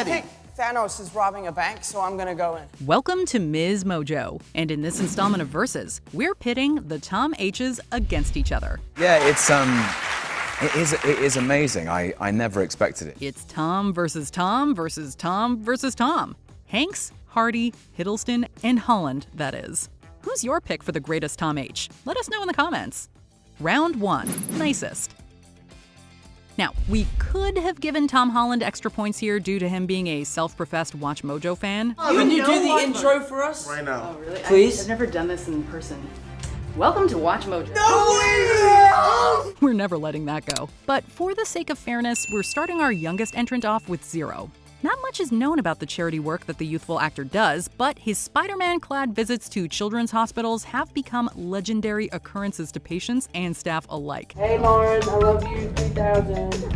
already. I think Thanos is robbing a bank, so I'm gonna go in. Welcome to MsMojo, and in this installment of Versus, we're pitting the Tom H's against each other. Yeah, it is amazing. I never expected it. It's Tom versus Tom versus Tom versus Tom. Hanks, Hardy, Hiddleston, and Holland, that is. Who's your pick for the greatest Tom H? Let us know in the comments. Round 1, nicest. Now, we could have given Tom Holland extra points here due to him being a self-professed WatchMojo fan. Can you do the intro for us? Right now. Oh, really? Please? I've never done this in person. Welcome to WatchMojo. No! We're never letting that go. But for the sake of fairness, we're starting our youngest entrant off with 0. Not much is known about the charity work that the youthful actor does, but his Spider-Man-clad visits to children's hospitals have become legendary occurrences to patients and staff alike. Hey Lauren, I love you 3000.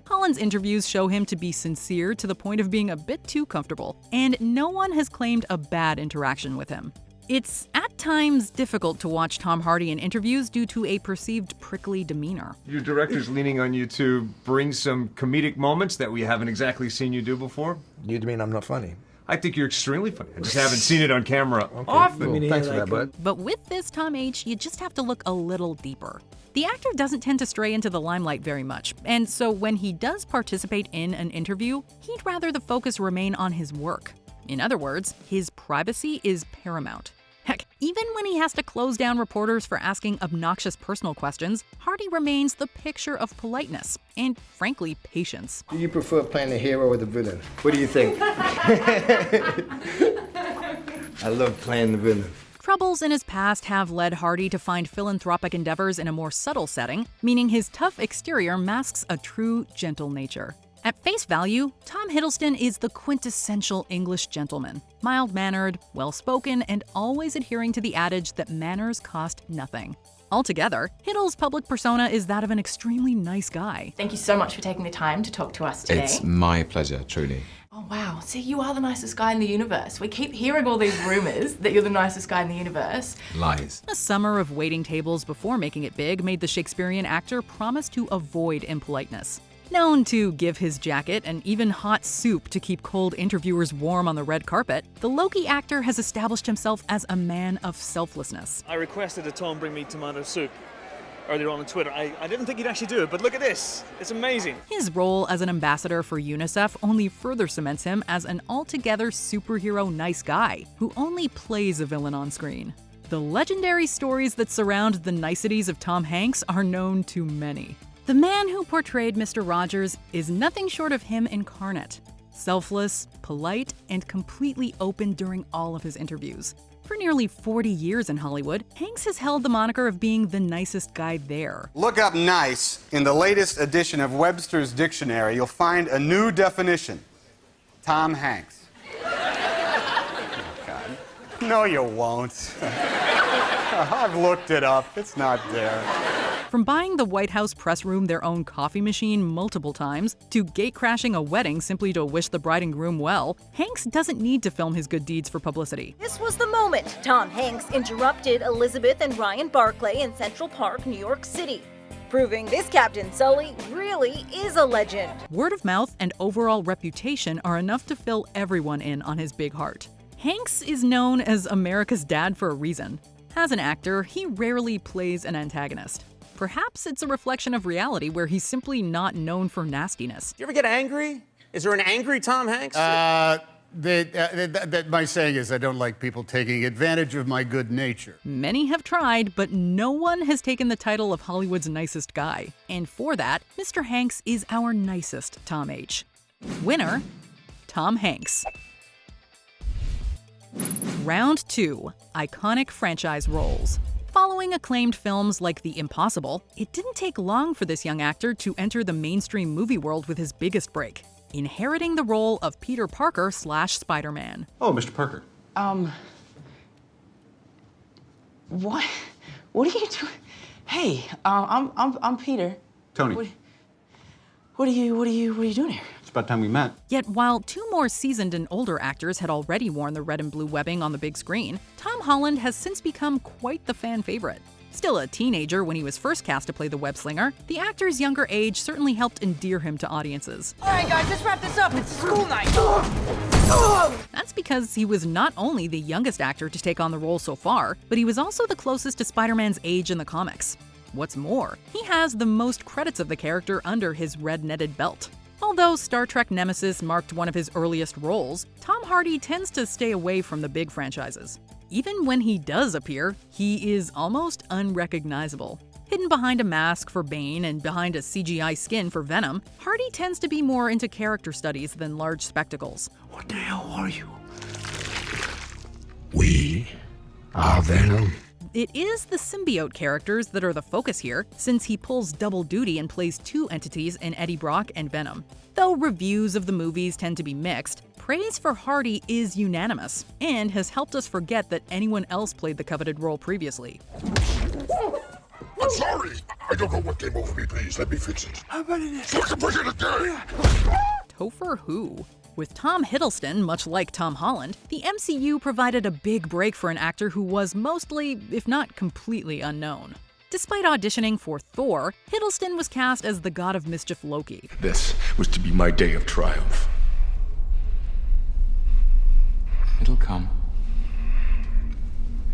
Holland's interviews show him to be sincere to the point of being a bit too comfortable, and no one has claimed a bad interaction with him. It's at times difficult to watch Tom Hardy in interviews due to a perceived prickly demeanor. Your director's leaning on you to bring some comedic moments that we haven't exactly seen you do before. You mean I'm not funny? I think you're extremely funny. I just haven't seen it on camera often. Cool. Thanks for that, bud. But with this Tom H, you just have to look a little deeper. The actor doesn't tend to stray into the limelight very much, and so when he does participate in an interview, he'd rather the focus remain on his work. In other words, his privacy is paramount. Heck, even when he has to close down reporters for asking obnoxious personal questions, Hardy remains the picture of politeness and, frankly, patience. Do you prefer playing the hero or the villain? What do you think? I love playing the villain. Troubles in his past have led Hardy to find philanthropic endeavors in a more subtle setting, meaning his tough exterior masks a true, gentle nature. At face value, Tom Hiddleston is the quintessential English gentleman. Mild-mannered, well-spoken, and always adhering to the adage that manners cost nothing. Altogether, Hiddle's public persona is that of an extremely nice guy. Thank you so much for taking the time to talk to us today. It's my pleasure, truly. Oh wow, see, you are the nicest guy in the universe. We keep hearing all these rumors that you're the nicest guy in the universe. Lies. A summer of waiting tables before making it big made the Shakespearean actor promise to avoid impoliteness. Known to give his jacket and even hot soup to keep cold interviewers warm on the red carpet, the Loki actor has established himself as a man of selflessness. I requested that Tom bring me tomato soup earlier on Twitter. I didn't think he'd actually do it, but look at this. It's amazing. His role as an ambassador for UNICEF only further cements him as an altogether superhero nice guy who only plays a villain on screen. The legendary stories that surround the niceties of Tom Hanks are known to many. The man who portrayed Mr. Rogers is nothing short of him incarnate. Selfless, polite, and completely open during all of his interviews. For nearly 40 years in Hollywood, Hanks has held the moniker of being the nicest guy there. Look up nice in the latest edition of Webster's Dictionary. You'll find a new definition. Tom Hanks. Oh, God. No, you won't. I've looked it up. It's not there. From buying the White House press room their own coffee machine multiple times, to gate-crashing a wedding simply to wish the bride and groom well, Hanks doesn't need to film his good deeds for publicity. This was the moment Tom Hanks interrupted Elizabeth and Ryan Barclay in Central Park, New York City, proving this Captain Sully really is a legend. Word of mouth and overall reputation are enough to fill everyone in on his big heart. Hanks is known as America's dad for a reason. As an actor, he rarely plays an antagonist. Perhaps it's a reflection of reality where he's simply not known for nastiness. Do you ever get angry? Is there an angry Tom Hanks? My saying is I don't like people taking advantage of my good nature. Many have tried, but no one has taken the title of Hollywood's nicest guy. And for that, Mr. Hanks is our nicest Tom H. Winner, Tom Hanks. Round 2, iconic franchise roles. Following acclaimed films like The Impossible, it didn't take long for this young actor to enter the mainstream movie world with his biggest break, inheriting the role of Peter Parker / Spider-Man. Oh, Mr. Parker. What are you doing? Hey, I'm Peter. Tony. What are you doing here? It's about time we met. Yet while 2 more seasoned and older actors had already worn the red and blue webbing on the big screen, Tom Holland has since become quite the fan favorite. Still a teenager when he was first cast to play the web-slinger, the actor's younger age certainly helped endear him to audiences. All right, guys, let's wrap this up. It's school night. That's because he was not only the youngest actor to take on the role so far, but he was also the closest to Spider-Man's age in the comics. What's more, he has the most credits of the character under his red-netted belt. Although Star Trek Nemesis marked one of his earliest roles, Tom Hardy tends to stay away from the big franchises. Even when he does appear, he is almost unrecognizable. Hidden behind a mask for Bane and behind a CGI skin for Venom, Hardy tends to be more into character studies than large spectacles. What the hell are you? We are Venom. It is the symbiote characters that are the focus here, since he pulls double duty and plays two entities in Eddie Brock and Venom. Though reviews of the movies tend to be mixed, praise for Hardy is unanimous, and has helped us forget that anyone else played the coveted role previously. I'm sorry. I don't know what came over me. Please, let me fix it. How about it? So I can bring it again. Topher who? With Tom Hiddleston, much like Tom Holland, the MCU provided a big break for an actor who was mostly, if not completely, unknown. Despite auditioning for Thor, Hiddleston was cast as the god of mischief Loki. This was to be my day of triumph. It'll come.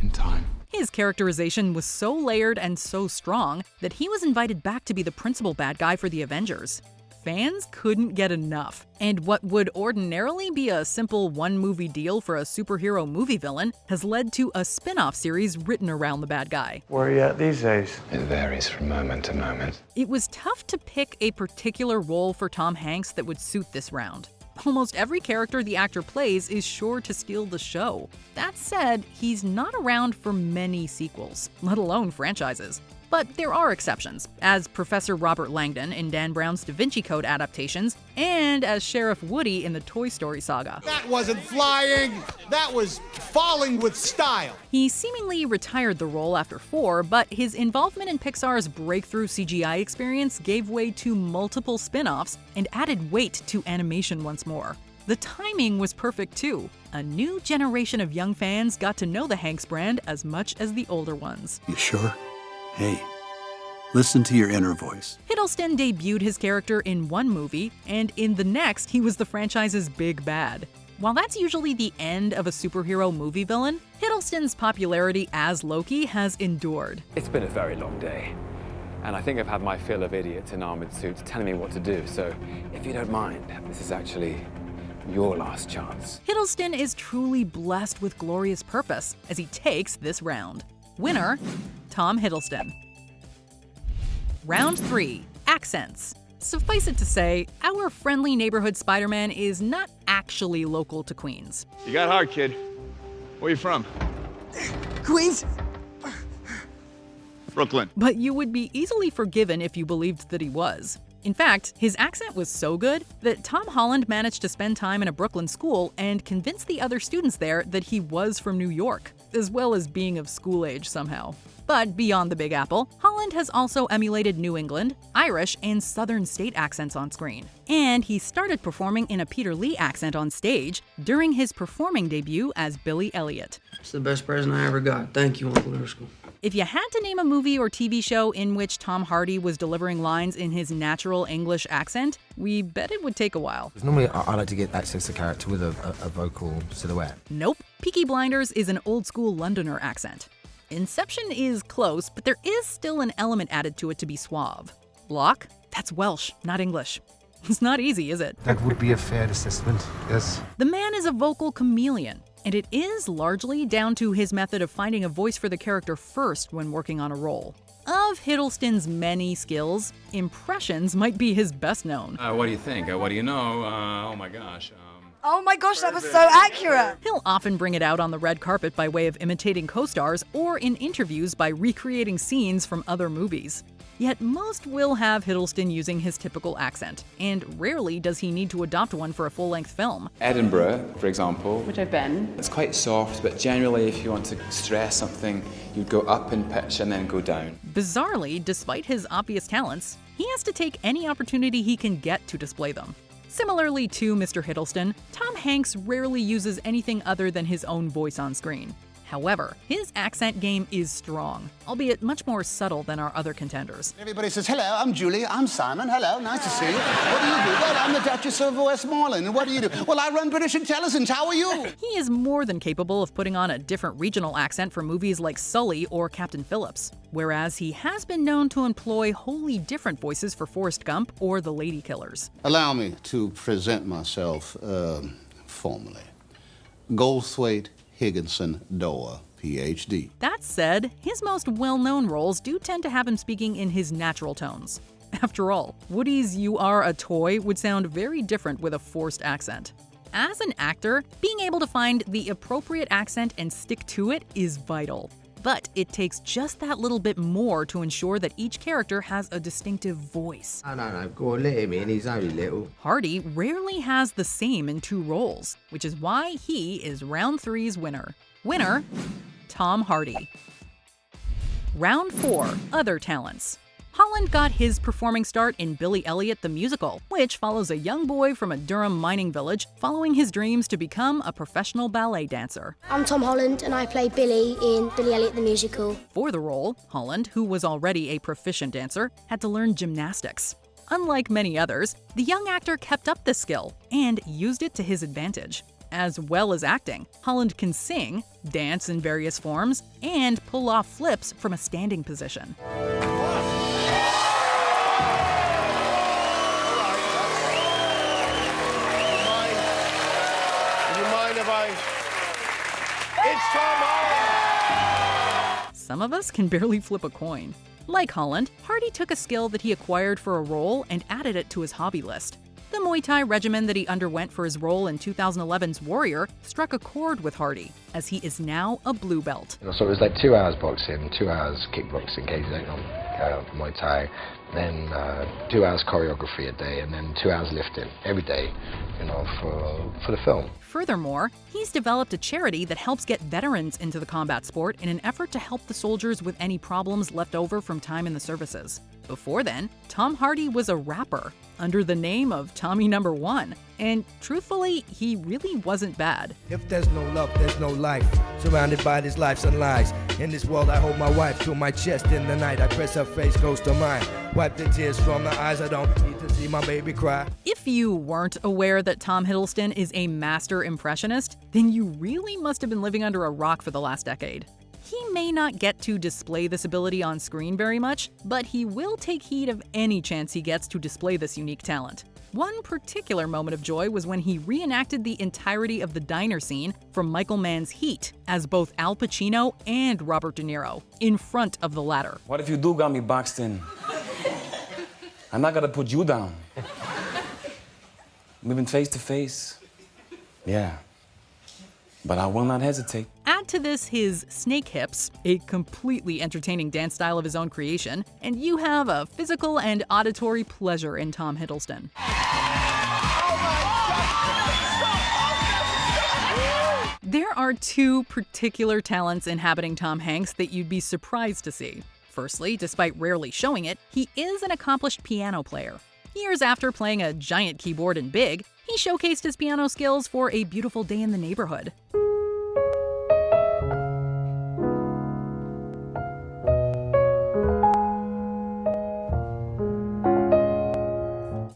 In time. His characterization was so layered and so strong that he was invited back to be the principal bad guy for the Avengers. Fans couldn't get enough, and what would ordinarily be a simple one-movie deal for a superhero movie villain has led to a spin-off series written around the bad guy. Where are you at these days? It varies from moment to moment. It was tough to pick a particular role for Tom Hanks that would suit this round. Almost every character the actor plays is sure to steal the show. That said, he's not around for many sequels, let alone franchises. But there are exceptions, as Professor Robert Langdon in Dan Brown's Da Vinci Code adaptations, and as Sheriff Woody in the Toy Story saga. That wasn't flying, that was falling with style. He seemingly retired the role after 4, but his involvement in Pixar's breakthrough CGI experience gave way to multiple spin-offs and added weight to animation once more. The timing was perfect too. A new generation of young fans got to know the Hanks brand as much as the older ones. You sure? Hey, listen to your inner voice. Hiddleston debuted his character in one movie, and in the next, he was the franchise's big bad. While that's usually the end of a superhero movie villain, Hiddleston's popularity as Loki has endured. It's been a very long day, and I think I've had my fill of idiots in armored suits telling me what to do, so if you don't mind, this is actually your last chance. Hiddleston is truly blessed with glorious purpose as he takes this round. Winner, Tom Hiddleston. Round 3, accents. Suffice it to say, our friendly neighborhood Spider-Man is not actually local to Queens. You got hard, kid. Where you from? Queens? Brooklyn. But you would be easily forgiven if you believed that he was. In fact, his accent was so good that Tom Holland managed to spend time in a Brooklyn school and convince the other students there that he was from New York, as well as being of school age somehow. But beyond the Big Apple, Holland has also emulated New England, Irish, and Southern state accents on screen. And he started performing in a Peter Lee accent on stage during his performing debut as Billy Elliot. It's the best present I ever got. Thank you, Uncle Driscoll. If you had to name a movie or TV show in which Tom Hardy was delivering lines in his natural English accent, we bet it would take a while. Normally, I like to get access to character with a vocal silhouette. Nope. Peaky Blinders is an old-school Londoner accent. Inception is close, but there is still an element added to it to be suave. Locke? That's Welsh, not English. It's not easy, is it? That would be a fair assessment, yes. The man is a vocal chameleon, and it is largely down to his method of finding a voice for the character first when working on a role. Of Hiddleston's many skills, impressions might be his best known. What do you think? What do you know? Oh my gosh. Oh my gosh, that was so accurate! He'll often bring it out on the red carpet by way of imitating co-stars or in interviews by recreating scenes from other movies. Yet most will have Hiddleston using his typical accent, and rarely does he need to adopt one for a full-length film. Edinburgh, for example. Which I've been. It's quite soft, but generally if you want to stress something, you'd go up in pitch and then go down. Bizarrely, despite his obvious talents, he has to take any opportunity he can get to display them. Similarly to Mr. Hiddleston, Tom Hanks rarely uses anything other than his own voice on screen. However, his accent game is strong, albeit much more subtle than our other contenders. Everybody says, hello, I'm Julie, I'm Simon, hello, nice to see you. What do you do? Well, I'm the Duchess of Westmoreland, and what do you do? Well, I run British Intelligence, how are you? He is more than capable of putting on a different regional accent for movies like Sully or Captain Phillips, whereas he has been known to employ wholly different voices for Forrest Gump or The Lady Killers. Allow me to present myself formally. Goldthwait Higginson Doa, Ph.D. That said, his most well-known roles do tend to have him speaking in his natural tones. After all, Woody's "You Are a Toy" would sound very different with a forced accent. As an actor, being able to find the appropriate accent and stick to it is vital. But it takes just that little bit more to ensure that each character has a distinctive voice. No, go on, let him in, he's only little. Hardy rarely has the same in two roles, which is why he is Round 3's winner. Winner, Tom Hardy. Round 4, Other Talents. Holland got his performing start in Billy Elliot the Musical, which follows a young boy from a Durham mining village following his dreams to become a professional ballet dancer. I'm Tom Holland and I play Billy in Billy Elliot the Musical. For the role, Holland, who was already a proficient dancer, had to learn gymnastics. Unlike many others, the young actor kept up this skill and used it to his advantage. As well as acting, Holland can sing, dance in various forms, and pull off flips from a standing position. It's Tom Holland! Some of us can barely flip a coin. Like Holland, Hardy took a skill that he acquired for a role and added it to his hobby list. The Muay Thai regimen that he underwent for his role in 2011's Warrior struck a chord with Hardy, as he is now a blue belt. So it was like 2 hours boxing, 2 hours kickboxing, in case you don't know Muay Thai, then 2 hours choreography a day, and then 2 hours lifting every day, for the film. Furthermore, he's developed a charity that helps get veterans into the combat sport in an effort to help the soldiers with any problems left over from time in the services. Before then, Tom Hardy was a rapper under the name of Tommy No. 1, and truthfully, he really wasn't bad. If there's no love, there's no life. Surrounded by this life's and lies. In this world, I hold my wife to my chest in the night. I press her face close to mine. Wipe the tears from the eyes. I don't need to see my baby cry. If you weren't aware that Tom Hiddleston is a master impressionist, then you really must have been living under a rock for the last decade. He may not get to display this ability on screen very much, but he will take heed of any chance he gets to display this unique talent. One particular moment of joy was when he reenacted the entirety of the diner scene from Michael Mann's Heat as both Al Pacino and Robert De Niro, in front of the latter. What if you do got me boxed in? I'm not gonna put you down. We've been face to face. Yeah. But I will not hesitate. Add to this his snake hips, a completely entertaining dance style of his own creation, and you have a physical and auditory pleasure in Tom Hiddleston. There are two particular talents inhabiting Tom Hanks that you'd be surprised to see. Firstly, despite rarely showing it, he is an accomplished piano player. Years after playing a giant keyboard in Big, he showcased his piano skills for A Beautiful Day in the Neighborhood.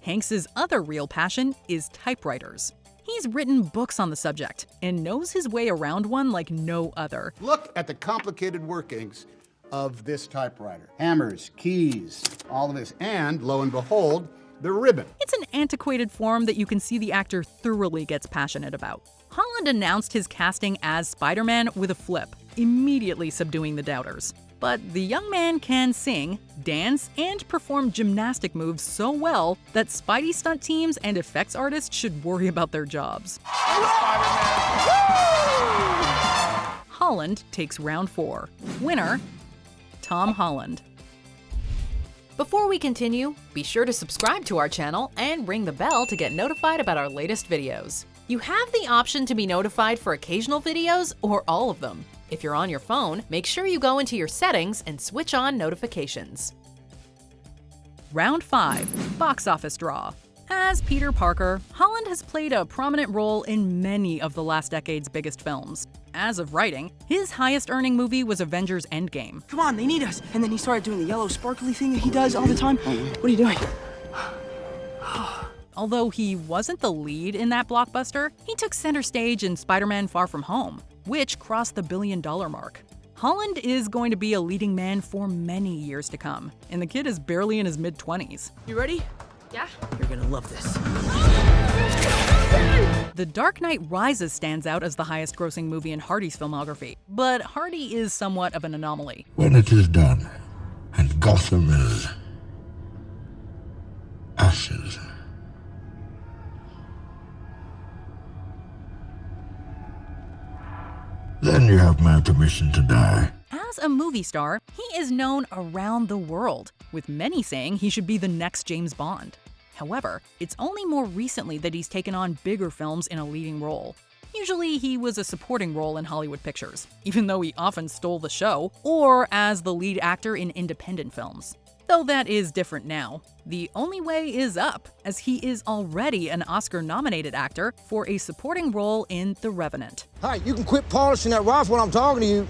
Hanks's other real passion is typewriters. He's written books on the subject and knows his way around one like no other. Look at the complicated workings of this typewriter. Hammers, keys, all of this, and lo and behold, the ribbon. It's an antiquated form that you can see the actor thoroughly gets passionate about. Holland announced his casting as Spider-Man with a flip, immediately subduing the doubters. But the young man can sing, dance, and perform gymnastic moves so well that Spidey stunt teams and effects artists should worry about their jobs. Holland takes round 4. Winner, Tom Holland. Before we continue, be sure to subscribe to our channel and ring the bell to get notified about our latest videos. You have the option to be notified for occasional videos or all of them. If you're on your phone, make sure you go into your settings and switch on notifications. Round 5, box office draw. As Peter Parker, Holland has played a prominent role in many of the last decade's biggest films. As of writing, his highest-earning movie was Avengers Endgame. Come on, they need us. And then he started doing the yellow sparkly thing that he does all the time. What are you doing? Although he wasn't the lead in that blockbuster, he took center stage in Spider-Man Far From Home, which crossed the $1 billion mark. Holland is going to be a leading man for many years to come, and the kid is barely in his mid-20s. You ready? Yeah. You're gonna love this. The Dark Knight Rises stands out as the highest-grossing movie in Hardy's filmography, but Hardy is somewhat of an anomaly. When it is done, and Gotham is ashes, then you have my permission to die. As a movie star, he is known around the world, with many saying he should be the next James Bond. However, it's only more recently that he's taken on bigger films in a leading role. Usually he was a supporting role in Hollywood pictures, even though he often stole the show, or as the lead actor in independent films. Though that is different now. The only way is up, as he is already an Oscar-nominated actor for a supporting role in The Revenant. Hey, you can quit polishing that rifle when I'm talking to you.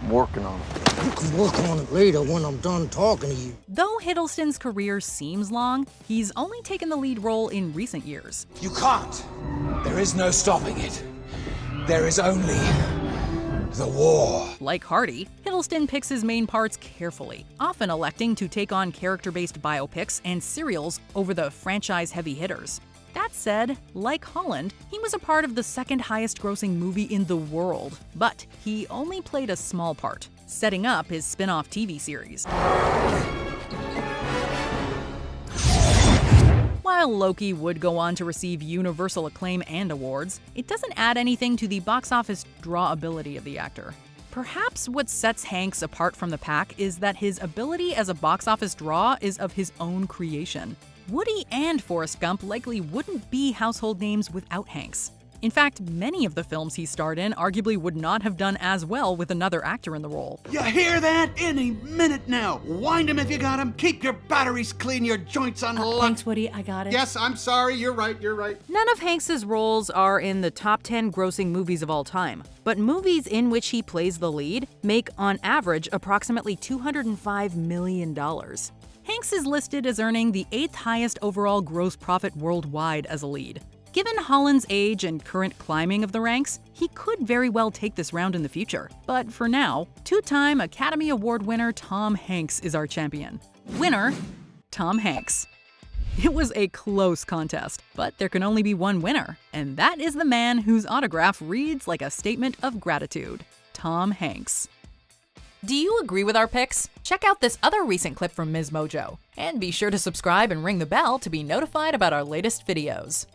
I'm working on it. You can work on it later when I'm done talking to you. Though Hiddleston's career seems long, he's only taken the lead role in recent years. You can't. There is no stopping it. There is only the war. Like Hardy, Hiddleston picks his main parts carefully, often electing to take on character-based biopics and serials over the franchise-heavy hitters. That said, like Holland, he was a part of the second highest-grossing movie in the world, but he only played a small part, setting up his spin-off TV series. While Loki would go on to receive universal acclaim and awards, it doesn't add anything to the box office drawability of the actor. Perhaps what sets Hanks apart from the pack is that his ability as a box office draw is of his own creation. Woody and Forrest Gump likely wouldn't be household names without Hanks. In fact, many of the films he starred in arguably would not have done as well with another actor in the role. You hear that? Any minute now. Wind 'em if you got 'em. Keep your batteries clean, your joints unlocked. Thanks, Woody, I got it. Yes, I'm sorry. You're right. None of Hanks's roles are in the top 10 grossing movies of all time, but movies in which he plays the lead make, on average, approximately $205 million. Hanks is listed as earning the 8th highest overall gross profit worldwide as a lead. Given Holland's age and current climbing of the ranks, he could very well take this round in the future. But for now, two-time Academy Award winner Tom Hanks is our champion. Winner, Tom Hanks. It was a close contest, but there can only be one winner, and that is the man whose autograph reads like a statement of gratitude, Tom Hanks. Do you agree with our picks? Check out this other recent clip from MsMojo, and be sure to subscribe and ring the bell to be notified about our latest videos.